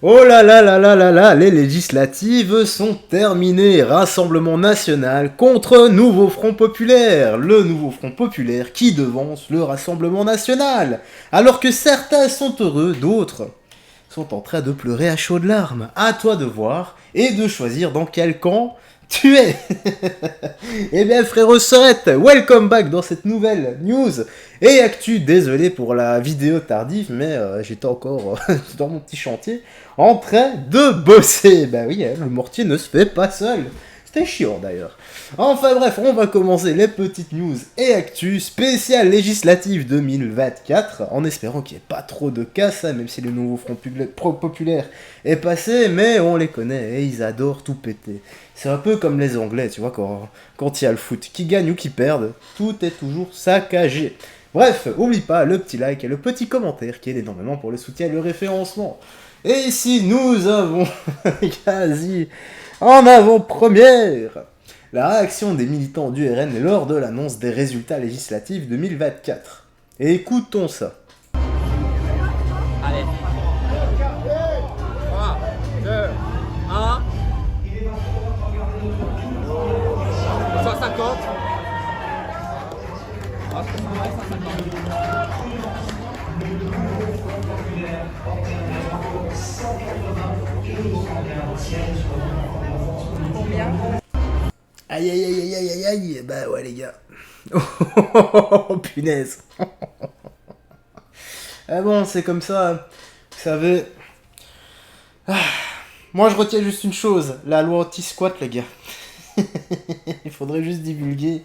Oh là là là là là là, les législatives sont terminées. Rassemblement national contre Nouveau Front Populaire. Le Nouveau Front Populaire qui devance le Rassemblement national. Alors que certains sont heureux, d'autres sont en train de pleurer à chaudes larmes. À toi de voir et de choisir dans quel camp tu es. Eh bien frérot Sorette, welcome back dans cette nouvelle news et actu. Désolé pour la vidéo tardive, mais j'étais encore dans mon petit chantier en train de bosser. Bah oui, le mortier ne se fait pas seul. C'était chiant d'ailleurs. Enfin bref, on va commencer les petites news et actus spéciales législatives 2024, en espérant qu'il n'y ait pas trop de casse, même si le nouveau Front Populaire est passé, mais on les connaît et ils adorent tout péter. C'est un peu comme les Anglais, tu vois, quand il y a le foot, qui gagne ou qui perde, tout est toujours saccagé. Bref, oublie pas le petit like et le petit commentaire qui aide énormément pour le soutien et le référencement. Et ici, nous avons quasi en avant-première la réaction des militants du RN lors de l'annonce des résultats législatifs 2024. Et écoutons ça. Allez. 3, 2, 1. 150. Combien? Aïe aïe aïe aïe aïe aïe aïe. Bah ouais les gars. Oh punaise. Ah bon, c'est comme ça. Vous savez. Moi je retiens juste une chose. La loi anti-squat les gars. Il faudrait juste divulguer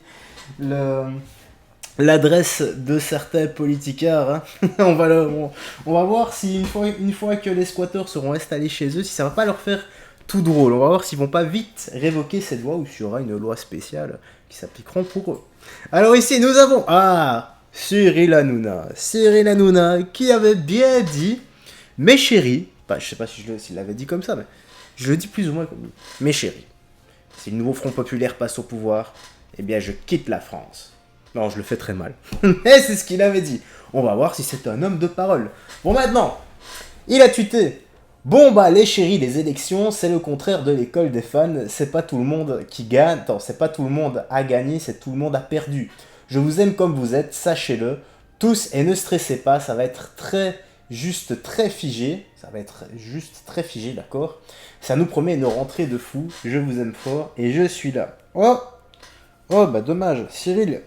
l'adresse de certains politicards. Hein. on va voir si une fois que les squatteurs seront installés chez eux, si ça va pas leur faire tout drôle. On va voir s'ils vont pas vite révoquer cette loi ou s'il y aura une loi spéciale qui s'appliqueront pour eux. Alors ici nous avons Cyril Hanouna qui avait bien dit mes chéris. Bah, je sais pas s'il l'avait dit comme ça, mais je le dis plus ou moins comme mes chéris. Si le nouveau Front Populaire passe au pouvoir, eh bien je quitte la France. Non, je le fais très mal. Mais c'est ce qu'il avait dit. On va voir si c'est un homme de parole. Bon, maintenant, il a tweeté. Bon, bah, les chéris, les élections, c'est le contraire de l'école des fans. C'est pas tout le monde qui gagne. Attends, c'est pas tout le monde a gagné, c'est tout le monde a perdu. Je vous aime comme vous êtes, sachez-le. Tous, et ne stressez pas, ça va être très figé. Ça va être juste très figé, d'accord? Ça nous promet une rentrée de fou. Je vous aime fort et je suis là. Oh, bah dommage, Cyril.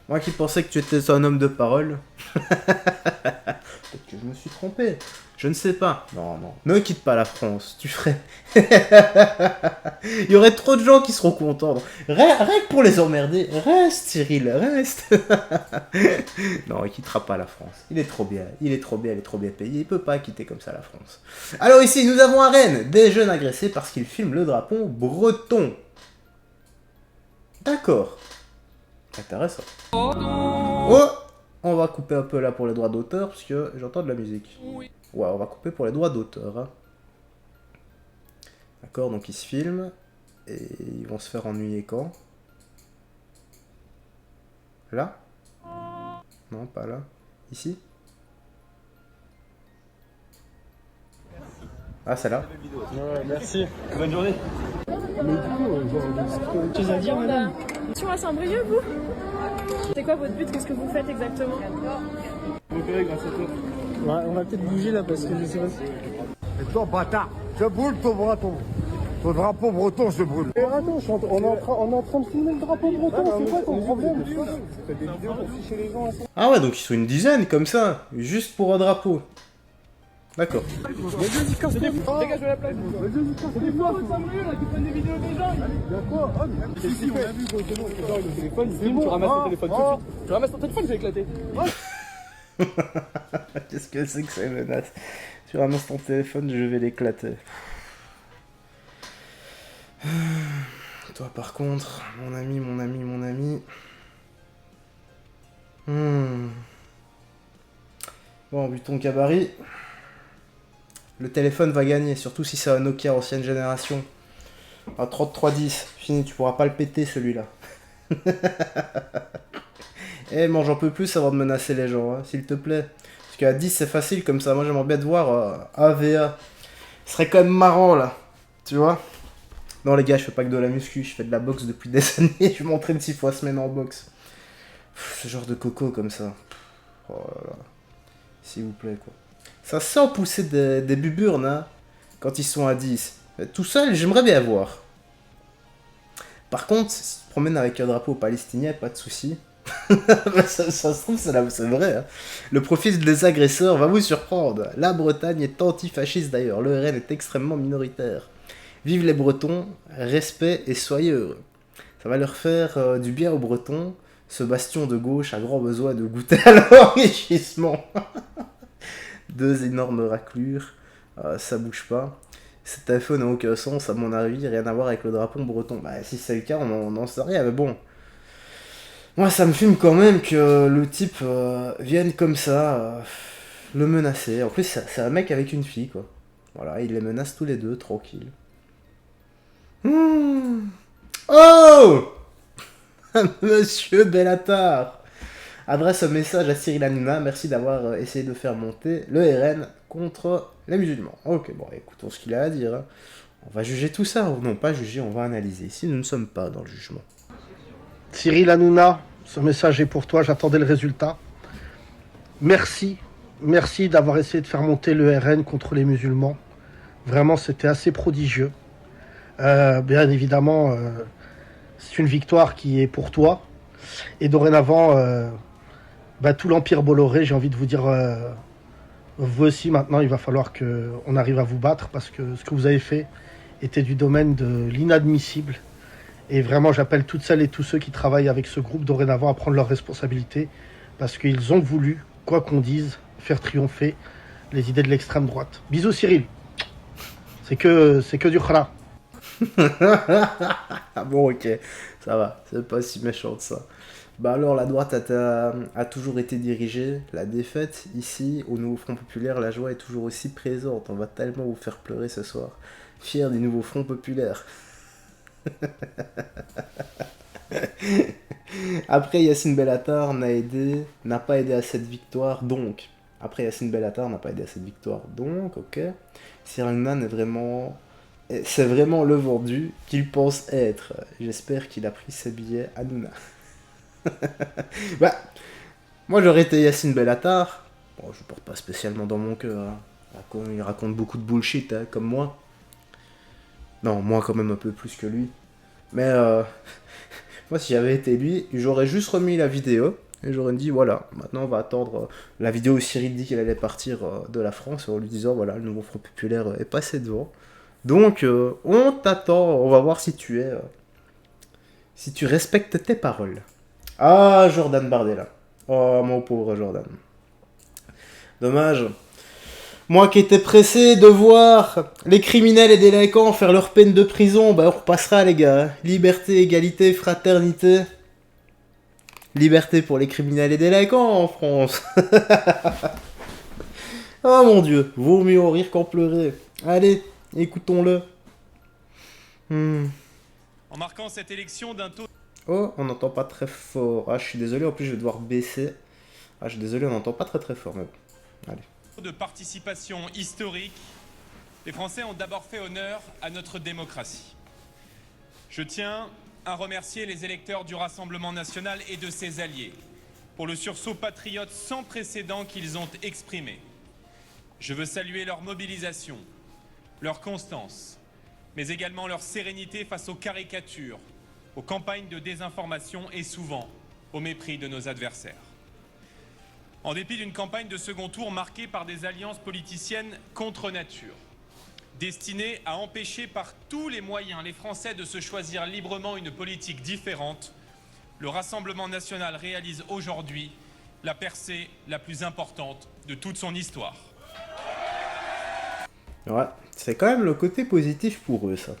Moi qui pensais que tu étais un homme de parole. Peut-être que je me suis trompé. Je ne sais pas. Non, ne quitte pas la France. Tu ferais... Il y aurait trop de gens qui seront contents. Rien que pour les emmerder. Reste, Cyril, reste. Non, il quittera pas la France. Il est trop bien. Il est trop bien payé. Il peut pas quitter comme ça la France. Alors ici, nous avons à Rennes des jeunes agressés parce qu'ils filment le drapeau breton. D'accord. Intéressant. Oh, on va couper un peu là pour les droits d'auteur parce que j'entends de la musique. Ouais, on va couper pour les droits d'auteur. Hein. D'accord, donc ils se filment et ils vont se faire ennuyer quand? Là? Non, pas là. Ici? Ah, c'est là. Ouais, merci. Bonne journée. Mais du coup, Tu as dire, madame? Sur à Saint-Brieuc, vous? C'est quoi votre but? Qu'est-ce que vous faites exactement? repéré grâce à toi. Ouais, on va peut-être bouger là parce que je sais pas si... Et toi, bâtard, je brûle ton breton. Ton drapeau breton, je brûle. Eh, attends, on est en train de filmer le drapeau breton, c'est quoi ton problème? Fais des vidéos pour ficher les gens. Ah ouais, donc ils sont une dizaine comme ça, juste pour un drapeau. D'accord. Vas-y, casse les couilles. Dégage de la place. Vas-y, casse les couilles. Là, qui prennent des vidéos des gens. D'accord. Si, on a vu, c'est bon, c'est genre le téléphone, il filme, tu ramasses ton téléphone tout de suite. Tu ramasses ton téléphone, je vais éclater. Qu'est-ce que c'est que ces menaces? Tu ramasses ton téléphone, je vais l'éclater. Toi par contre, mon ami. Bon, vu ton gabarit, le téléphone va gagner, surtout si c'est un Nokia ancienne génération. Un 3310, fini, tu pourras pas le péter celui-là. Eh, moi j'en peux plus avant de menacer les gens, hein, s'il te plaît. Parce qu'à 10 c'est facile comme ça, moi j'aimerais bien te voir AVA. Ce serait quand même marrant, là. Tu vois? Non, les gars, je fais pas que de la muscu, je fais de la boxe depuis des années. Je m'entraîne 6 fois semaine en boxe. Ce genre de coco comme ça. Oh là là. S'il vous plaît, quoi. Ça sent pousser des buburnes, hein, quand ils sont à 10. Tout seul, j'aimerais bien voir. Par contre, si tu te promènes avec un drapeau palestinien, pas de souci. ça se trouve, c'est vrai. Hein. Le profil des agresseurs va vous surprendre. La Bretagne est antifasciste d'ailleurs. Le RN est extrêmement minoritaire. Vive les Bretons, respect et soyez heureux. Ça va leur faire du bien aux Bretons. Ce bastion de gauche a grand besoin de goûter à l'enrichissement. 2 énormes raclures, ça bouge pas. Cette info n'a aucun sens, à mon avis, rien à voir avec le drapeau breton. Bah, si c'est le cas, on n'en sait rien, mais bon. Moi, ça me fume quand même que le type vienne comme ça, le menacer. En plus, c'est un mec avec une fille, quoi. Voilà, il les menace tous les deux, tranquille. Oh Monsieur Bellatar adresse un message à Cyril Hanouna, merci d'avoir essayé de faire monter le RN contre les musulmans. Ok, bon, écoutons ce qu'il a à dire. Hein. On va juger tout ça, ou non pas juger, on va analyser. Ici, nous ne sommes pas dans le jugement. Cyril Hanouna, ce message est pour toi, j'attendais le résultat. Merci d'avoir essayé de faire monter le RN contre les musulmans. Vraiment, c'était assez prodigieux. Bien évidemment, c'est une victoire qui est pour toi. Et dorénavant, tout l'Empire Bolloré, j'ai envie de vous dire, vous aussi maintenant, il va falloir qu'on arrive à vous battre parce que ce que vous avez fait était du domaine de l'inadmissible. Et vraiment, j'appelle toutes celles et tous ceux qui travaillent avec ce groupe dorénavant à prendre leurs responsabilités parce qu'ils ont voulu, quoi qu'on dise, faire triompher les idées de l'extrême droite. Bisous Cyril. C'est que du khara. Ah bon, ok, ça va, c'est pas si méchant que ça. Bah alors, la droite a toujours été dirigée, la défaite, ici, au Nouveau Front Populaire, la joie est toujours aussi présente. On va tellement vous faire pleurer ce soir. Fier du Nouveau Front Populaire. Après, Yacine Bellatar n'a pas aidé à cette victoire, donc. Après, Yacine Bellatar n'a pas aidé à cette victoire, donc, ok. Cyril Hanouna c'est vraiment le vendu qu'il pense être. J'espère qu'il a pris ses billets à Hanouna. Bah, moi j'aurais été Yacine Bellatar. Bon, je porte pas spécialement dans mon cœur. Hein. Il raconte beaucoup de bullshit, hein, comme moi. Non, moi quand même un peu plus que lui. Mais moi si j'avais été lui, j'aurais juste remis la vidéo. Et j'aurais dit voilà, maintenant on va attendre la vidéo où Cyril dit qu'il allait partir de la France en lui disant voilà, le Nouveau Front Populaire est passé devant. Donc on t'attend, on va voir si tu respectes tes paroles. Ah, Jordan Bardella. Oh, mon pauvre Jordan. Dommage. Moi qui étais pressé de voir les criminels et délinquants faire leur peine de prison, bah on repassera les gars. Liberté, égalité, fraternité. Liberté pour les criminels et délinquants en France. Oh mon Dieu, vaut mieux en rire qu'en pleurer. Allez, écoutons-le. En marquant cette élection d'un taux... Oh, on n'entend pas très fort. Ah, je suis désolé, en plus je vais devoir baisser. Ah, je suis désolé, on n'entend pas très fort, mais bon. Allez. De participation historique, les Français ont d'abord fait honneur à notre démocratie. Je tiens à remercier les électeurs du Rassemblement national et de ses alliés pour le sursaut patriote sans précédent qu'ils ont exprimé. Je veux saluer leur mobilisation, leur constance, mais également leur sérénité face aux caricatures, aux campagnes de désinformation et souvent au mépris de nos adversaires. En dépit d'une campagne de second tour marquée par des alliances politiciennes contre nature, destinées à empêcher par tous les moyens les Français de se choisir librement une politique différente, le Rassemblement national réalise aujourd'hui la percée la plus importante de toute son histoire. Ouais, c'est quand même le côté positif pour eux, ça.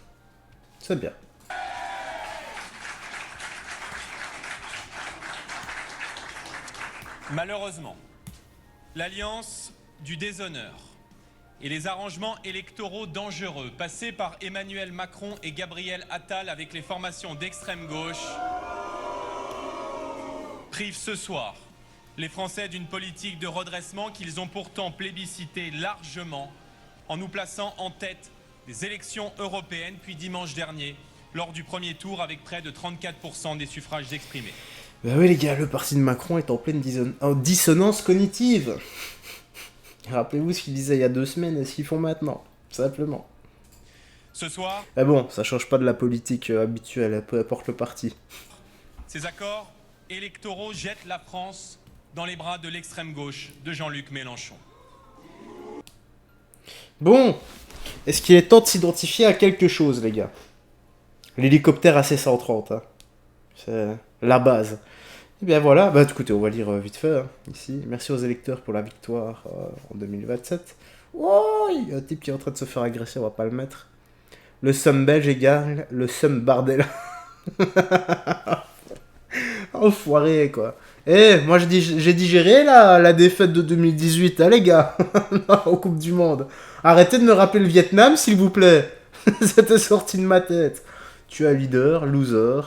C'est bien. Malheureusement, l'alliance du déshonneur et les arrangements électoraux dangereux passés par Emmanuel Macron et Gabriel Attal avec les formations d'extrême gauche privent ce soir les Français d'une politique de redressement qu'ils ont pourtant plébiscité largement en nous plaçant en tête des élections européennes, puis dimanche dernier, lors du premier tour avec près de 34% des suffrages exprimés. Bah oui les gars, le parti de Macron est en pleine dissonance cognitive. Rappelez-vous ce qu'ils disaient il y a 2 semaines et ce qu'ils font maintenant, simplement. Ce soir... Mais bon, ça change pas de la politique habituelle, peu importe le parti. Ces accords électoraux jettent la France dans les bras de l'extrême gauche de Jean-Luc Mélenchon. Bon, est-ce qu'il est temps de s'identifier à quelque chose, les gars? L'hélicoptère AC-130, hein. C'est la base. Et bien voilà, bah écoutez, on va lire vite fait, hein, ici. Merci aux électeurs pour la victoire en 2027. Oh, il y a un type qui est en train de se faire agresser, on va pas le mettre. Le somme belge égale le somme bardel. Enfoiré, quoi. Eh, moi j'ai digéré la défaite de 2018, hein, les gars. En Coupe du Monde. Arrêtez de me rappeler le Vietnam, s'il vous plaît. C'était sorti de ma tête. Tu as leader, loser.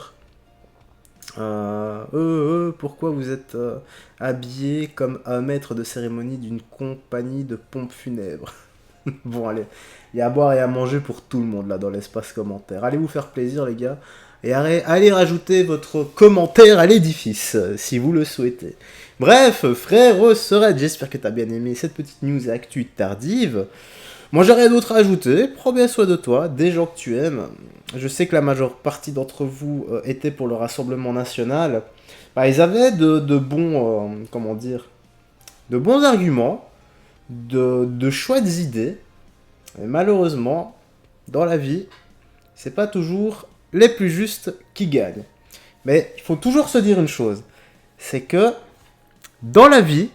Pourquoi vous êtes habillé comme un maître de cérémonie d'une compagnie de pompes funèbres? Bon, allez, il y a à boire et à manger pour tout le monde là dans l'espace commentaire. Allez vous faire plaisir, les gars, et allez rajouter votre commentaire à l'édifice si vous le souhaitez. Bref, frère Sorette, j'espère que t'as bien aimé cette petite news actu tardive. Moi, j'ai rien d'autre à ajouter. Prends bien soin de toi, des gens que tu aimes. Je sais que la majeure partie d'entre vous étaient pour le Rassemblement National. Bah, ils avaient de bons, comment dire, de bons arguments, de chouettes idées. Et malheureusement, dans la vie, c'est pas toujours les plus justes qui gagnent. Mais il faut toujours se dire une chose, c'est que dans la vie,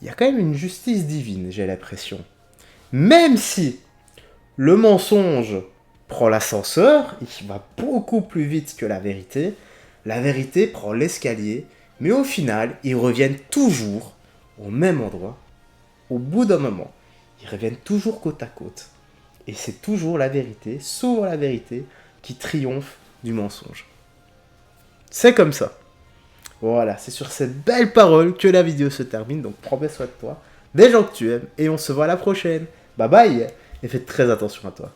il y a quand même une justice divine, j'ai l'impression. Même si le mensonge prend l'ascenseur, il va beaucoup plus vite que la vérité prend l'escalier, mais au final, ils reviennent toujours au même endroit, au bout d'un moment. Ils reviennent toujours côte à côte. Et c'est toujours la vérité, souvent la vérité, qui triomphe du mensonge. C'est comme ça. Voilà, c'est sur cette belle parole que la vidéo se termine, donc prends bien soin de toi, des gens que tu aimes, et on se voit à la prochaine. Bye bye, et fais très attention à toi.